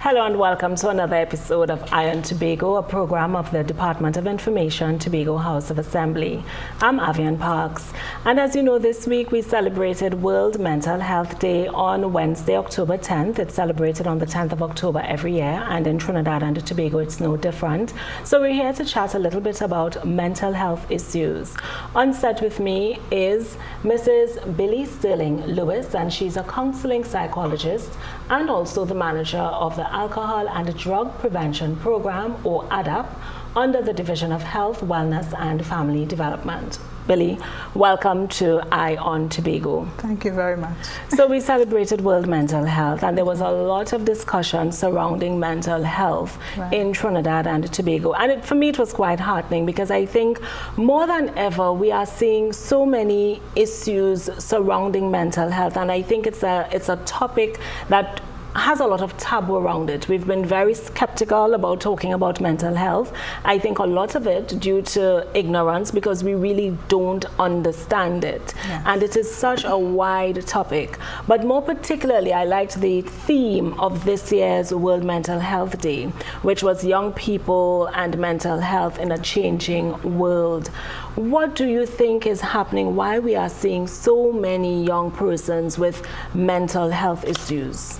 Hello and welcome to another episode of Avian TOBAGO, a program of the Department of Information, TOBAGO House of Assembly. I'm Avian Parks, and as you know, this week we celebrated World Mental Health Day on Wednesday, October 10th. It's celebrated on the 10th of October every year, and in Trinidad and Tobago it's no different. So we're here to chat a little bit about mental health issues. On set with me is Mrs. Billie Sterling-Lewis, and she's a counseling psychologist and also the manager of the Alcohol and Drug Prevention Program, or ADAP, under the Division of Health, Wellness and Family Development. Billie, welcome to Eye on TOBAGO. Thank you very much. So we celebrated World Mental Health, and there was a lot of discussion surrounding mental health in Trinidad and Tobago. And for me, it was quite heartening because I think more than ever, we are seeing so many issues surrounding mental health. And I think it's a topic that has a lot of taboo around it. We've been very skeptical about talking about mental health. I think a lot of it due to ignorance because we really don't understand it. Yes. And it is such a wide topic. But more particularly, I liked the theme of this year's World Mental Health Day, which was young people and mental health in a changing world. What do you think is happening? Why we are seeing so many young persons with mental health issues?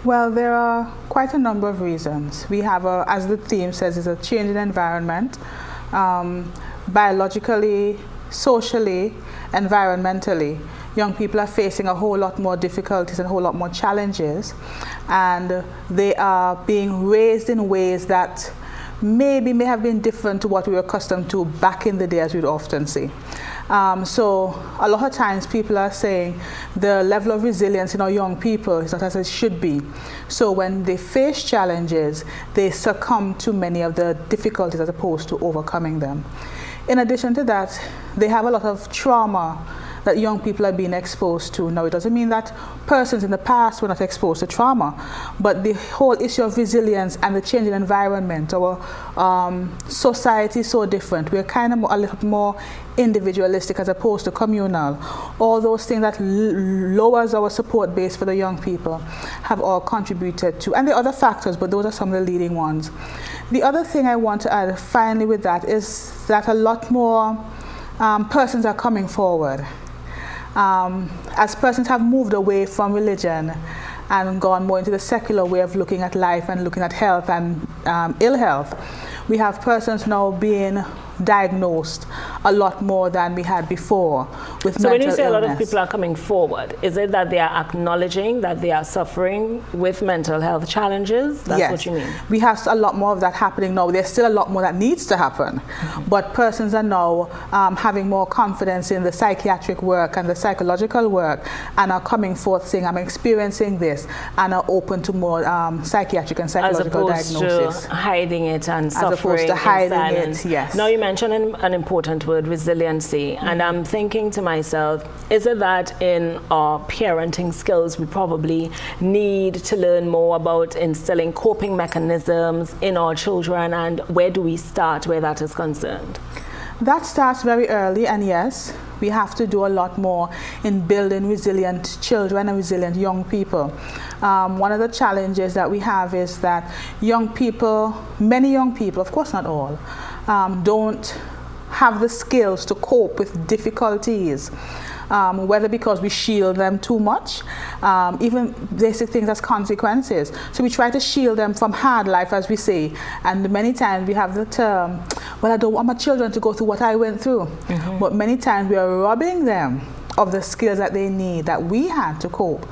Well, there are quite a number of reasons. We have, as the theme says, it's a changing environment, biologically, socially, environmentally. Young people are facing a whole lot more difficulties and a whole lot more challenges, and they are being raised in ways that may have been different to what we were accustomed to back in the day, as we'd often see. So a lot of times people are saying the level of resilience in our young people is not as it should be. So when they face challenges, they succumb to many of the difficulties as opposed to overcoming them. In addition to that, they have a lot of trauma that young people are being exposed to. Now, it doesn't mean that persons in the past were not exposed to trauma, but the whole issue of resilience and the changing environment, our society is so different. We're kind of a little more individualistic as opposed to communal. All those things that lowers our support base for the young people have all contributed to, and there are other factors, but those are some of the leading ones. The other thing I want to add finally with that is that a lot more persons are coming forward. As persons have moved away from religion and gone more into the secular way of looking at life and looking at health and ill health, we have persons now being diagnosed a lot more than we had before with mental illness. So when you say a lot of people are coming forward, is it that they are acknowledging that they are suffering with mental health challenges? That's yes. What you mean? We have a lot more of that happening now. There's still a lot more that needs to happen. But persons are now having more confidence in the psychiatric work and the psychological work and are coming forth saying, I'm experiencing this, and are open to more psychiatric and psychological diagnosis. As opposed to hiding it and suffering as opposed to hiding in silence. It, yes. Now you mentioned an important word, resiliency, and I'm thinking to myself, is it that in our parenting skills we probably need to learn more about instilling coping mechanisms in our children, and where do we start where that is concerned? That starts very early, and yes, we have to do a lot more in building resilient children and resilient young people. One of the challenges that we have is that young people, many young people, of course not all, don't have the skills to cope with difficulties, whether because we shield them too much, even basic things as consequences. So we try to shield them from hard life, as we say, and many times we have the term, well, I don't want my children to go through what I went through. But many times we are robbing them of the skills that they need, that we had to cope.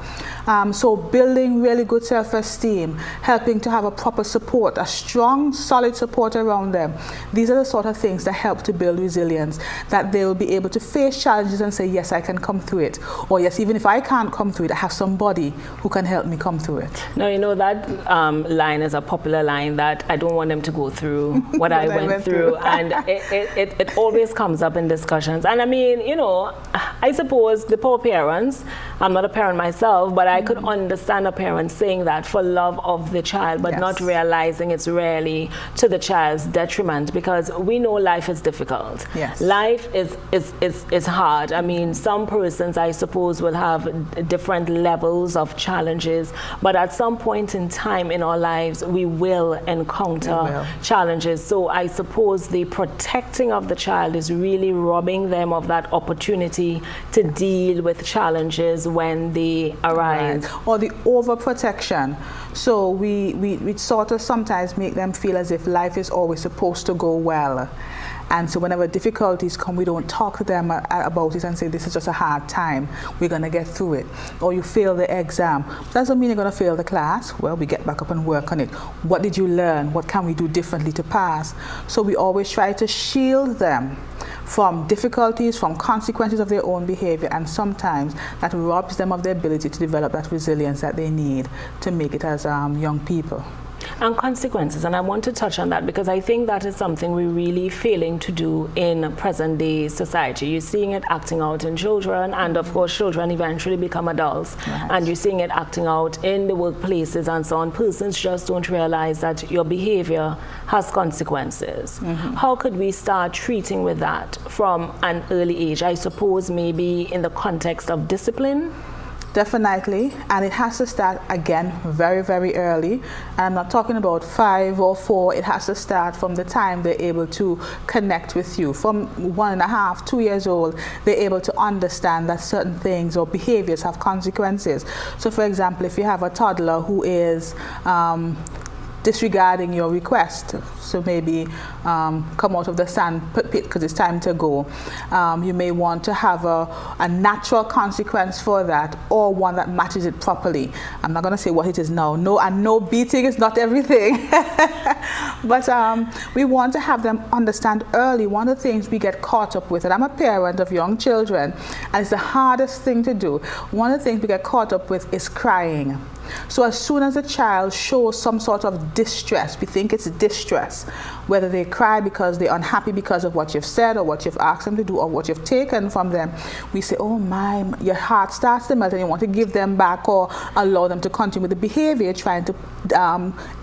So building really good self-esteem, helping to have a proper support, a strong, solid support around them. These are the sort of things that help to build resilience, that they will be able to face challenges and say, yes, I can come through it. Or yes, even if I can't come through it, I have somebody who can help me come through it. Now, you know, that line is a popular line, that I don't want them to go through what I went through. And it always comes up in discussions. And I mean, you know, I suppose the poor parents, I'm not a parent myself, but I could understand a parent saying that for love of the child, but not realizing it's really to the child's detriment, because we know life is difficult. Yes. Life is hard. I mean, some persons, I suppose, will have different levels of challenges, but at some point in time in our lives, we will encounter challenges. So I suppose the protecting of the child is really robbing them of that opportunity to deal with challenges when they arise. Right. Or the overprotection. So we sort of sometimes make them feel as if life is always supposed to go well. And so whenever difficulties come, we don't talk to them about it and say, this is just a hard time, we're going to get through it. Or you fail the exam. Doesn't mean you're going to fail the class. Well, we get back up and work on it. What did you learn? What can we do differently to pass? So we always try to shield them from difficulties, from consequences of their own behavior, and sometimes that robs them of the ability to develop that resilience that they need to make it as young people. And consequences, and I want to touch on that because I think that is something we're really failing to do in present day society. You're seeing it acting out in children, and of course children eventually become adults, and you're seeing it acting out in the workplaces and so on. Persons just don't realize that your behavior has consequences. How could we start treating with that from an early age? I suppose maybe in the context of discipline. Definitely, and it has to start again very, very early. And I'm not talking about 5 or 4. It has to start from the time they're able to connect with you. From 1.5, 2 years old, they're able to understand that certain things or behaviors have consequences. So for example, if you have a toddler who is disregarding your request, so maybe come out of the sand pit because it's time to go. You may want to have a natural consequence for that, or one that matches it properly. I'm not going to say what it is now. No beating is not everything. But we want to have them understand early. One of the things we get caught up with, and I'm a parent of young children, and it's the hardest thing to do. One of the things we get caught up with is crying. So as soon as a child shows some sort of distress, we think it's distress, whether they cry because they're unhappy because of what you've said or what you've asked them to do or what you've taken from them, we say, oh my, your heart starts to melt and you want to give them back or allow them to continue with the behavior you're trying to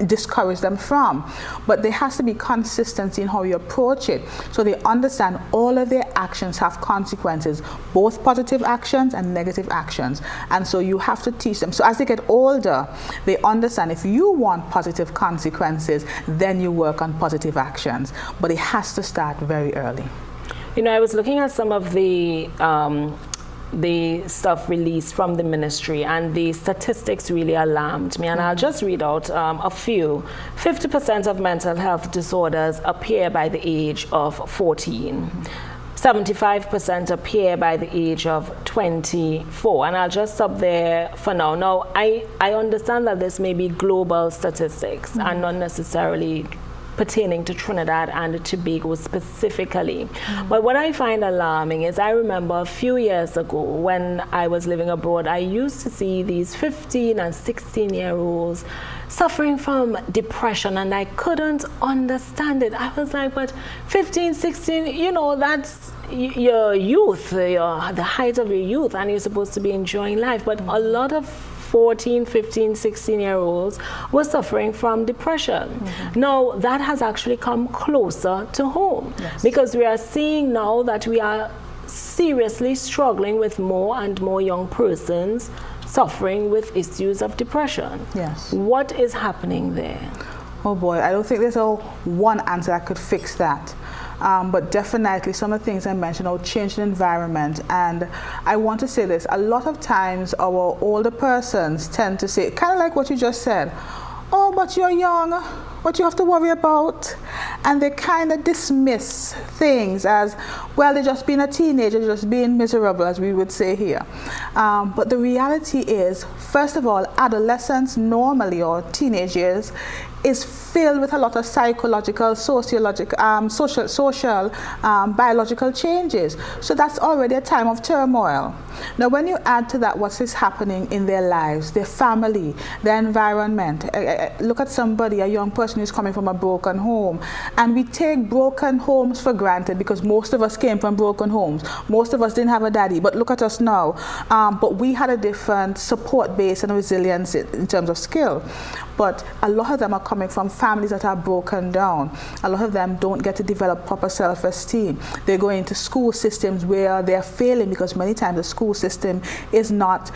discourage them from. But there has to be consistency in how you approach it, so they understand all of their actions have consequences, both positive actions and negative actions. And so you have to teach them. So as they get older, they understand if you want positive consequences, then you work on positive actions. But it has to start very early. You know, I was looking at some of the stuff released from the ministry, and the statistics really alarmed me, and I'll just read out a few. 50% of mental health disorders appear by the age of 14. 75% appear by the age of 24, and I'll just stop there for now. Now, I understand that this may be global statistics and not necessarily pertaining to Trinidad and Tobago specifically. But what I find alarming is I remember a few years ago when I was living abroad, I used to see these 15 and 16-year-olds suffering from depression, and I couldn't understand it. I was like, but 15, 16, you know, that's your youth, the height of your youth, and you're supposed to be enjoying life. But a lot of 14, 15, 16-year-olds were suffering from depression. Now, that has actually come closer to home, because we are seeing now that we are seriously struggling with more and more young persons suffering with issues of depression. Yes. What is happening there? Oh boy, I don't think there's one answer that could fix that. But definitely some of the things I mentioned about changing environment. And I want to say this, a lot of times our older persons tend to say, kind of like what you just said, oh, but you're young, what you have to worry about? And they kind of dismiss things as, well, they're just being a teenager, just being miserable, as we would say here. But the reality is, first of all, adolescents normally, or teenage years, is filled with a lot of psychological, sociological, social, biological changes. So that's already a time of turmoil. Now, when you add to that what is happening in their lives, their family, their environment, look at somebody, a young person who's coming from a broken home, and we take broken homes for granted because most of us came from broken homes. Most of us didn't have a daddy, but look at us now. But we had a different support base and resilience in terms of skill. But a lot of them are coming from families that are broken down. A lot of them don't get to develop proper self-esteem. They go into school systems where they're failing because many times the school system is not,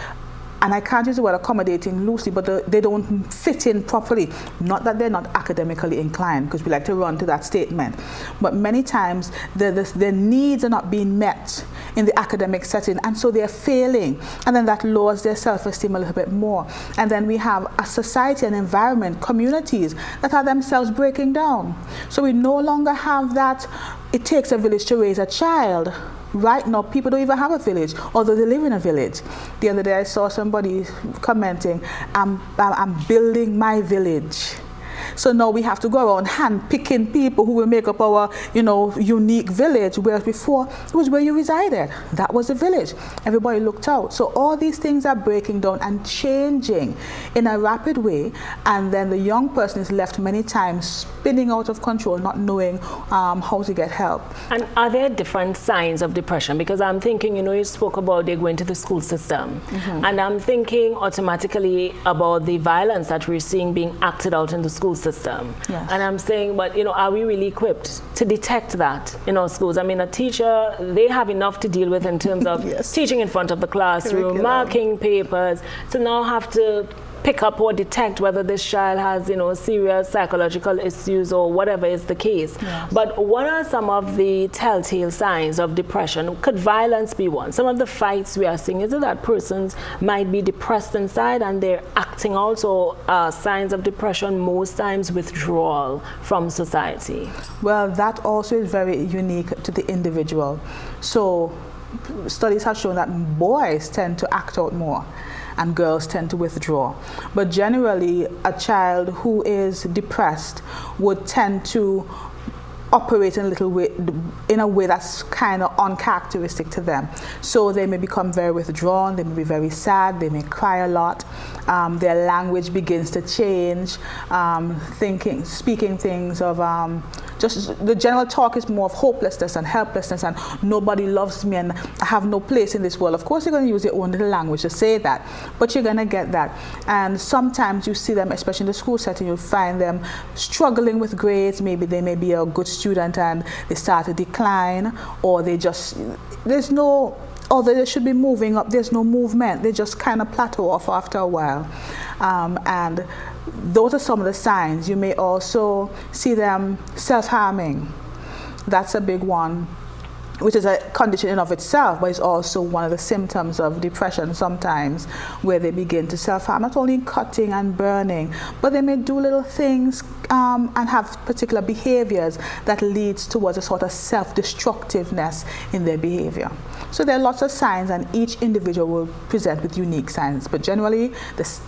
and I can't use the word accommodating loosely, but they don't fit in properly. Not that they're not academically inclined, because we like to run to that statement, but many times their needs are not being met in the academic setting, and so they're failing, and then that lowers their self-esteem a little bit more. And then we have a society, an environment, communities that are themselves breaking down. So we no longer have that, it takes a village to raise a child. Right now, people don't even have a village, although they live in a village. The other day, I saw somebody commenting, I'm building my village. So now we have to go around hand-picking people who will make up our, unique village, whereas before, it was where you resided. That was the village. Everybody looked out. So all these things are breaking down and changing in a rapid way, and then the young person is left many times spinning out of control, not knowing how to get help. And are there different signs of depression? Because I'm thinking, you spoke about they going to the school system, and I'm thinking automatically about the violence that we're seeing being acted out in the school system. Yes. And I'm saying, but are we really equipped to detect that in our schools? I mean, a teacher, they have enough to deal with in terms of yes. teaching in front of the classroom, Curriculum. marking papers, to now have to pick up or detect whether this child has, serious psychological issues or whatever is the case. Yes. But what are some of the telltale signs of depression? Could violence be one? Some of the fights we are seeing, is it that persons might be depressed inside and they're acting out, or signs of depression, most times withdrawal from society? Well, that also is very unique to the individual. So studies have shown that boys tend to act out more and girls tend to withdraw. But generally, a child who is depressed would tend to operate in a way that's kind of uncharacteristic to them. So they may become very withdrawn, they may be very sad, they may cry a lot, their language begins to change, speaking things of just the general talk is more of hopelessness and helplessness and nobody loves me and I have no place in this world. Of course you're going to use your own little language to say that, but you're going to get that. And sometimes you see them, especially in the school setting, you find them struggling with grades. Maybe they may be a good student and they start to decline, or they just, although they should be moving up, there's no movement. They just kind of plateau off after a while. And those are some of the signs. You may also see them self-harming. That's a big one, which is a condition in of itself, but it's also one of the symptoms of depression sometimes, where they begin to self-harm, not only cutting and burning, but they may do little things and have particular behaviors that leads towards a sort of self-destructiveness in their behavior. So there are lots of signs, and each individual will present with unique signs, but generally this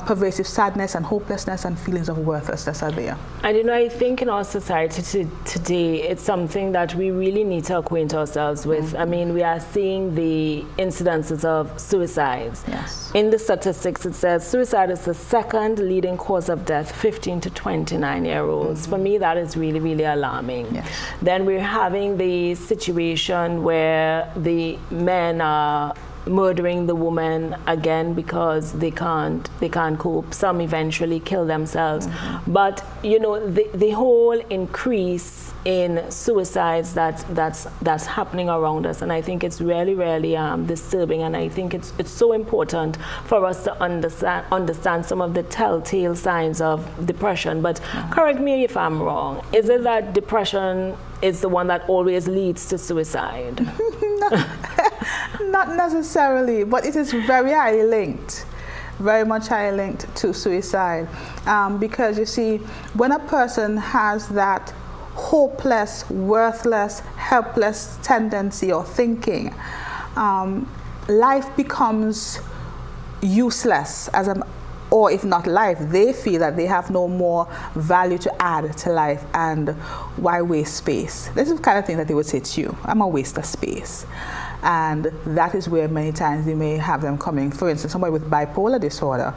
pervasive sadness and hopelessness and feelings of worthlessness are there. And I think in our society today, it's something that we really need to acquaint ourselves with. I mean, we are seeing the incidences of suicides. Yes. In the statistics, it says suicide is the second leading cause of death, 15 to 29-year-olds. For me, that is really, really alarming. Yes. Then we're having the situation where the men are murdering the woman again because they can't cope. Some eventually kill themselves. But the whole increase in suicides that's happening around us, and I think it's really, really disturbing, and I think it's so important for us to understand some of the telltale signs of depression. But correct me if I'm wrong, is it that depression is the one that always leads to suicide? Not necessarily, but it is very highly linked, very much highly linked to suicide. Because you see, when a person has that hopeless, worthless, helpless tendency or thinking, life becomes useless or if not life, they feel that they have no more value to add to life, and why waste space? This is the kind of thing that they would say to you, I'm a waste of space. And that is where many times they may have them coming. For instance, somebody with bipolar disorder,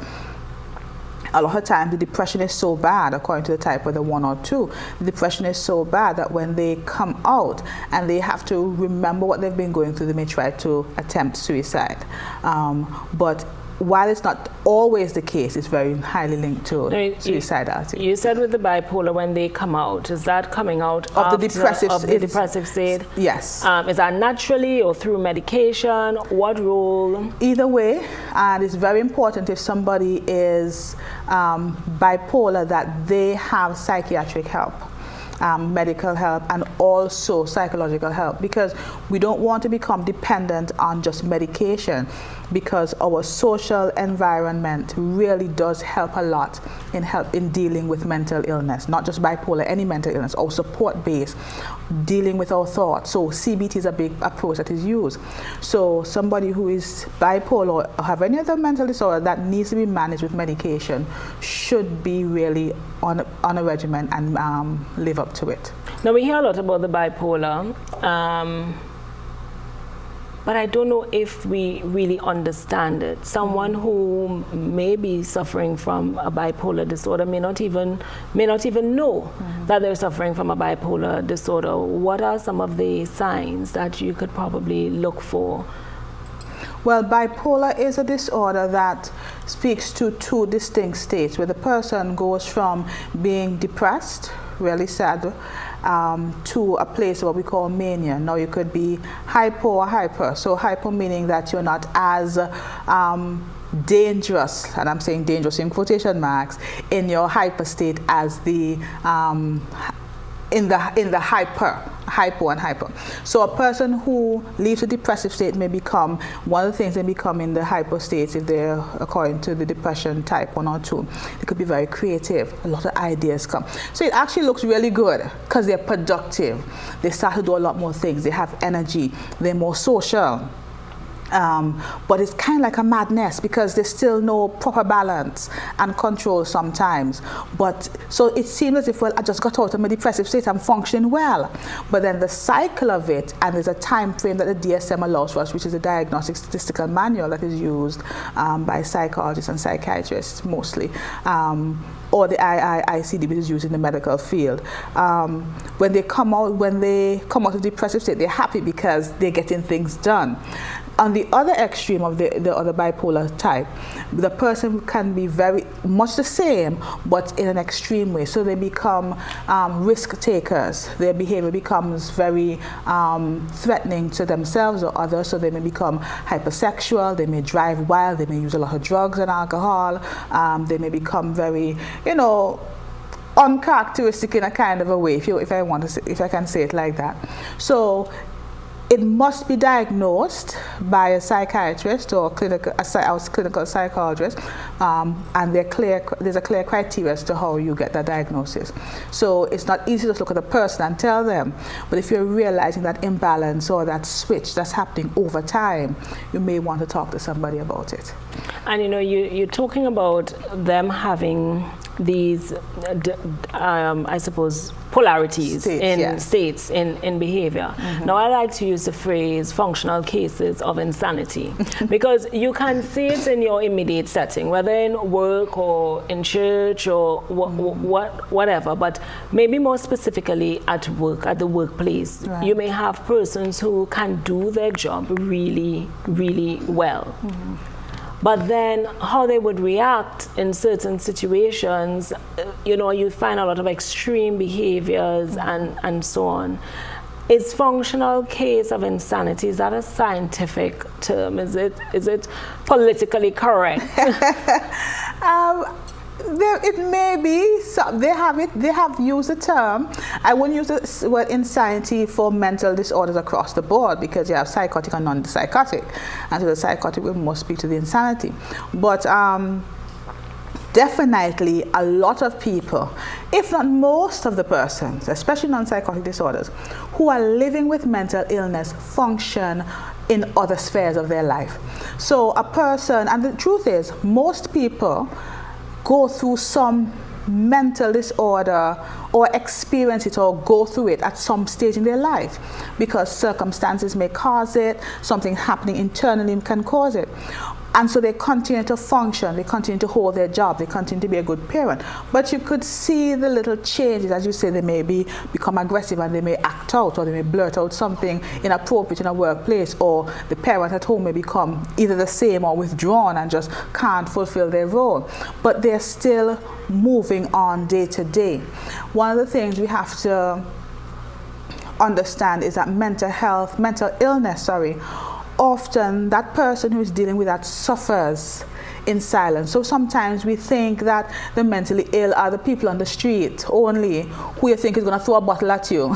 a lot of times the depression is so bad, according to the type, whether 1 or 2, the depression is so bad that when they come out and they have to remember what they've been going through, they may try to attempt suicide. But while it's not always the case, it's very highly linked to suicidality. You said with the bipolar, when they come out, is that coming out of the depressive state? Yes. Is that naturally or through medication? What role? Either way, and it's very important if somebody is bipolar that they have psychiatric help. Medical help and also psychological help, because we don't want to become dependent on just medication, because our social environment really does help a lot in dealing with mental illness, not just bipolar, any mental illness, or support base, dealing with our thoughts. So CBT is a big approach that is used. So somebody who is bipolar or have any other mental disorder that needs to be managed with medication should be really on a regimen and live up to it. Now we hear a lot about the bipolar, but I don't know if we really understand it. Someone who may be suffering from a bipolar disorder may not even know that they're suffering from a bipolar disorder. What are some of the signs that you could probably look for? Well, bipolar is a disorder that speaks to 2 distinct states, where the person goes from being depressed, really sad, to a place of what we call mania. Now you could be hypo or hyper. So hypo meaning that you're not as dangerous, and I'm saying dangerous in quotation marks, in your hyper state as the in the hypo and hyper. So a person who leaves a depressive state may become, one of the things they become in the hypo states, if they're according to the depression type 1 or 2, they could be very creative, a lot of ideas come. So it actually looks really good because they're productive. They start to do a lot more things, they have energy, they're more social. But it's kind of like a madness because there's still no proper balance and control sometimes. But so it seems as if, well, I just got out of my depressive state, I'm functioning well. But then the cycle of it, and there's a time frame that the DSM allows for us, which is a diagnostic statistical manual that is used by psychologists and psychiatrists mostly. Or the ICD, which is used in the medical field. When they come out of the depressive state, they're happy because they're getting things done. On the other extreme of the other bipolar type, the person can be very much the same, but in an extreme way. So they become risk takers. Their behavior becomes very threatening to themselves or others. So they may become hypersexual. They may drive wild. They may use a lot of drugs and alcohol. They may become very, uncharacteristic in a kind of a way, if I can say it like that. So it must be diagnosed by a psychiatrist or clinical psychologist, and there's a clear criteria as to how you get that diagnosis. So it's not easy to just look at a person and tell them, but if you're realizing that imbalance or that switch that's happening over time, you may want to talk to somebody about it. And you're talking about them having these, I suppose, polarities states in behavior. Now, I like to use the phrase functional cases of insanity because you can see it in your immediate setting, whether in work or in church or whatever, but maybe more specifically at work, at the workplace. Right. You may have persons who can do their job really, really well. But then how they would react in certain situations, you find a lot of extreme behaviors and so on. Is functional case of insanity, is that a scientific term? Is it politically correct? It may be. So they have used the term. I wouldn't use the word insanity for mental disorders across the board because you have psychotic and non-psychotic, and so the psychotic will more speak to the insanity. But definitely a lot of people, if not most of the persons, especially non-psychotic disorders, who are living with mental illness function in other spheres of their life. So a person, and the truth is, most people go through some mental disorder or experience it or go through it at some stage in their life because circumstances may cause it, something happening internally can cause it. And so they continue to function, they continue to hold their job, they continue to be a good parent. But you could see the little changes, as you say, they may become aggressive and they may act out, or they may blurt out something inappropriate in a workplace, or the parent at home may become either the same or withdrawn and just can't fulfill their role. But they're still moving on day to day. One of the things we have to understand is that mental illness, often that person who is dealing with that suffers in silence. So sometimes we think that the mentally ill are the people on the street only, who you think is going to throw a bottle at you.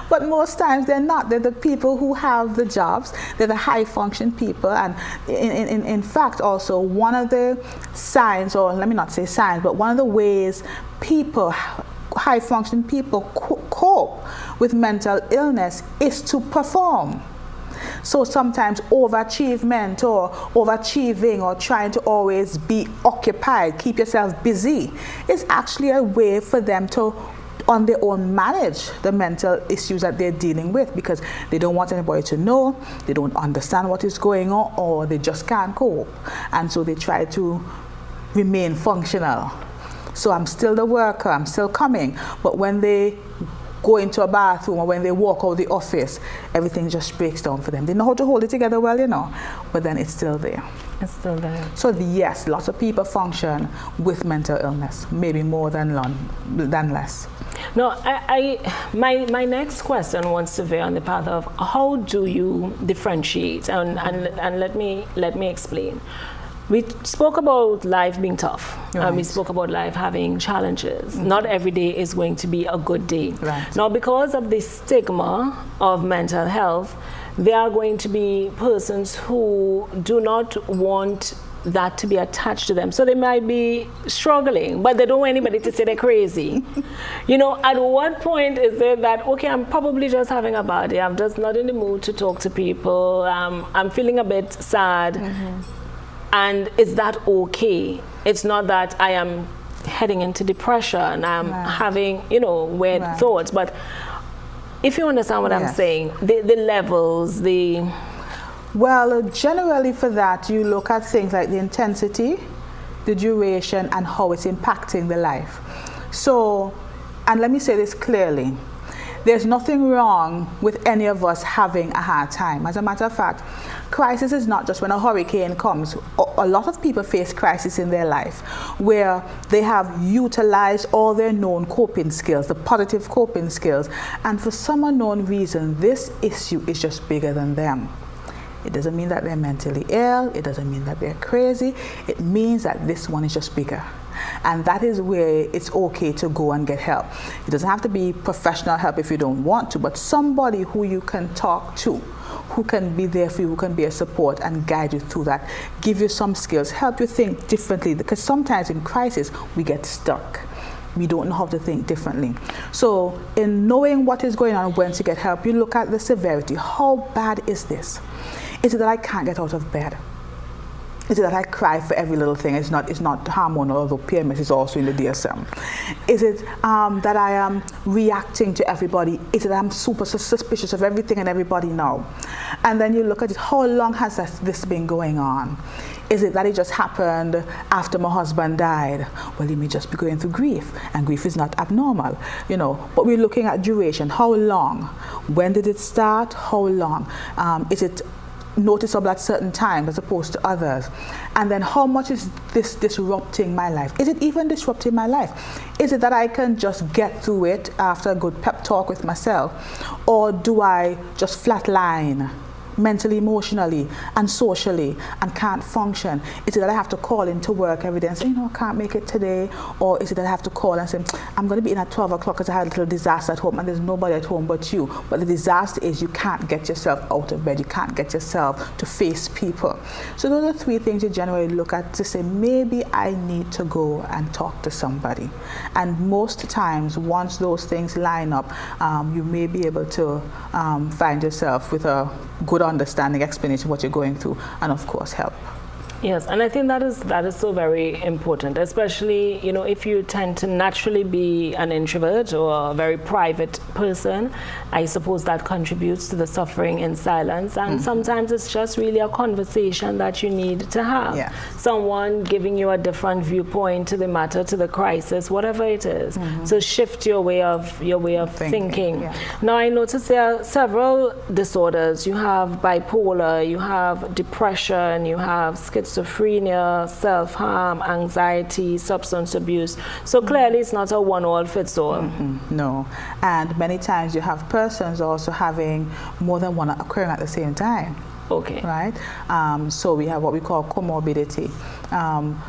But most times they're not. They're the people who have the jobs. They're the high function people. And in fact, also, one of the signs, or let me not say signs, but one of the ways high functioning people cope with mental illness is to perform. So sometimes overachievement or overachieving or trying to always be occupied, keep yourself busy, is actually a way for them to on their own manage the mental issues that they're dealing with, because they don't want anybody to know, they don't understand what is going on, or they just can't cope. And so they try to remain functional. So I'm still the worker, I'm still coming, but when they go into a bathroom or when they walk out the office, everything just breaks down for them. They know how to hold it together well, but then it's still there. It's still there. So yes, lots of people function with mental illness, maybe more than less. No, my next question wants to veer on the path of how do you differentiate, and let me explain. We spoke about life being tough, and we spoke about life having challenges. Mm-hmm. Not every day is going to be a good day. Right. Now, because of the stigma of mental health, there are going to be persons who do not want that to be attached to them. So they might be struggling, but they don't want anybody to say they're crazy. At what point is it that, okay, I'm probably just having a bad day, I'm just not in the mood to talk to people, I'm feeling a bit sad. Mm-hmm. And is that okay? It's not that I am heading into depression, I'm having, weird thoughts. But if you understand what I'm saying, the levels, Well, generally for that, you look at things like the intensity, the duration, and how it's impacting the life. So, and let me say this clearly, there's nothing wrong with any of us having a hard time. As a matter of fact, crisis is not just when a hurricane comes. A lot of people face crisis in their life where they have utilized all their known coping skills, the positive coping skills, and for some unknown reason, this issue is just bigger than them. It doesn't mean that they're mentally ill, it doesn't mean that they're crazy, it means that this one is just bigger. And that is where it's okay to go and get help. It doesn't have to be professional help if you don't want to, but somebody who you can talk to, who can be there for you, who can be a support and guide you through that, give you some skills, help you think differently, because sometimes in crisis we get stuck. We don't know how to think differently. So in knowing what is going on when to get help, you look at the severity. How bad is this? Is it that I can't get out of bed? Is it that I cry for every little thing? It's not hormonal, although PMS is also in the DSM. Is it that I am reacting to everybody? Is it that I'm super suspicious of everything and everybody now? And then you look at it, how long has this been going on? Is it that it just happened after my husband died? Well, he may just be going through grief, and grief is not abnormal, But we're looking at duration. How long? When did it start? How long? Is it noticeable at certain times as opposed to others? And then how much is this disrupting my life? Is it even disrupting my life? Is it that I can just get through it after a good pep talk with myself? Or do I just flatline mentally, emotionally, and socially, and can't function? Is it that I have to call into work every day and say, I can't make it today? Or is it that I have to call and say, I'm going to be in at 12 o'clock because I had a little disaster at home and there's nobody at home but you? But the disaster is you can't get yourself out of bed, you can't get yourself to face people. So those are three things you generally look at to say, maybe I need to go and talk to somebody. And most times, once those things line up, you may be able to find yourself with a good understanding, explanation of what you're going through, and of course help. Yes, and I think that is so very important, especially, you know, if you tend to naturally be an introvert or a very private person. I suppose that contributes to the suffering in silence, and sometimes it's just really a conversation that you need to have. Yeah. Someone giving you a different viewpoint to the matter, to the crisis, whatever it is. So shift your way of thinking. Yeah. Now I notice there are several disorders. You have bipolar, you have depression, you have schizophrenia, self-harm, anxiety, substance abuse. So clearly it's not a one-all-fits-all. No. And many times you have persons also having more than one occurring at the same time. Okay. Right? So we have what we call comorbidity.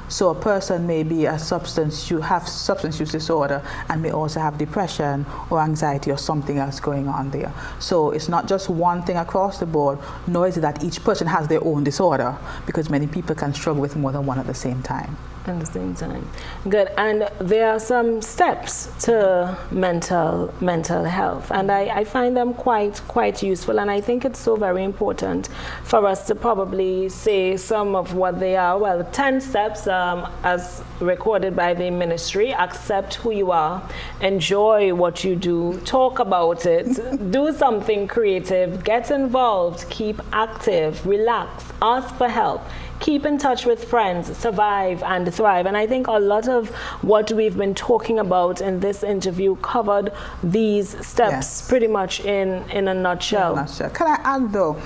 So a person may be substance use disorder and may also have depression or anxiety or something else going on there. So it's not just one thing across the board, nor is it that each person has their own disorder, because many people can struggle with more than one at the same time. At the same time. Good. And there are some steps to mental health, and I find them quite useful, and I think it's so very important for us to probably say some of what they are. Well, 10 steps as recorded by the ministry. Accept who you are, enjoy what you do, talk about it, do something creative, get involved, keep active, relax, ask for help, keep in touch with friends, survive and thrive. And I think a lot of what we've been talking about in this interview covered these steps pretty much in a nutshell. Can I add though,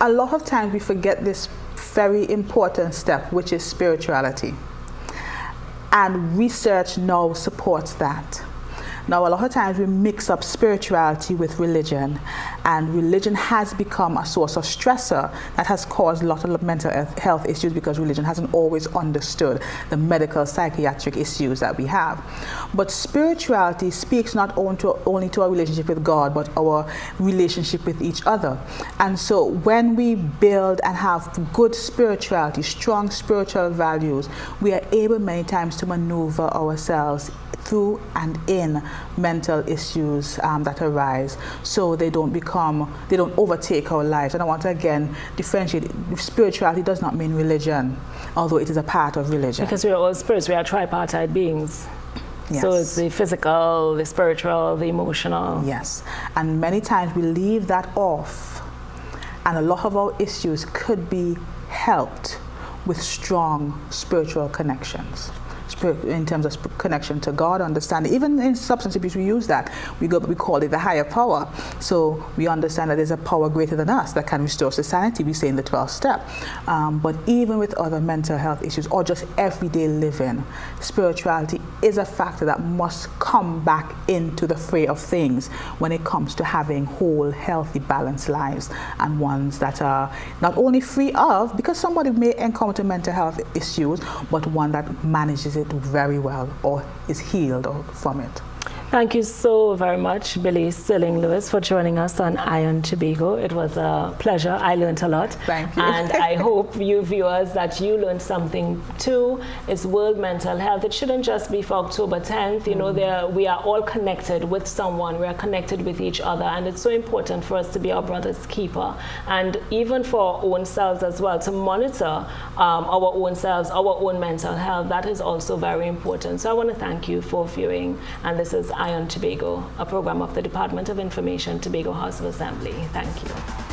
a lot of times we forget this very important step, which is spirituality. And research now supports that. Now, a lot of times we mix up spirituality with religion, and religion has become a source of stressor that has caused a lot of mental health issues, because religion hasn't always understood the medical psychiatric issues that we have. But spirituality speaks not only to our relationship with God, but our relationship with each other. And so when we build and have good spirituality, strong spiritual values, we are able many times to maneuver ourselves through and in mental issues that arise, so they don't overtake our lives. And I want to again differentiate, spirituality does not mean religion, although it is a part of religion. Because we are all spirits, we are tripartite beings. Yes. So it's the physical, the spiritual, the emotional. Yes, and many times we leave that off, and a lot of our issues could be helped with strong spiritual connections. In terms of connection to God, understanding. Even in substance abuse, we use that. We call it the higher power. So we understand that there's a power greater than us that can restore sanity, we say in the 12th step. But even with other mental health issues or just everyday living, spirituality is a factor that must come back into the fray of things when it comes to having whole, healthy, balanced lives, and ones that are not only free of, because somebody may encounter mental health issues, but one that manages it very well or is healed from it. Thank you so very much, Billie Sterling-Lewis, for joining us on Ion TOBAGO. It was a pleasure. I learned a lot. Thank you. And I hope you viewers that you learned something too. It's World Mental Health. It shouldn't just be for October 10th. You know, we are all connected with someone. We are connected with each other. And it's so important for us to be our brother's keeper. And even for our own selves as well, to monitor our own selves, our own mental health. That is also very important. So I want to thank you for viewing. And this is Ion TOBAGO, a program of the Department of Information, Tobago House of Assembly. Thank you.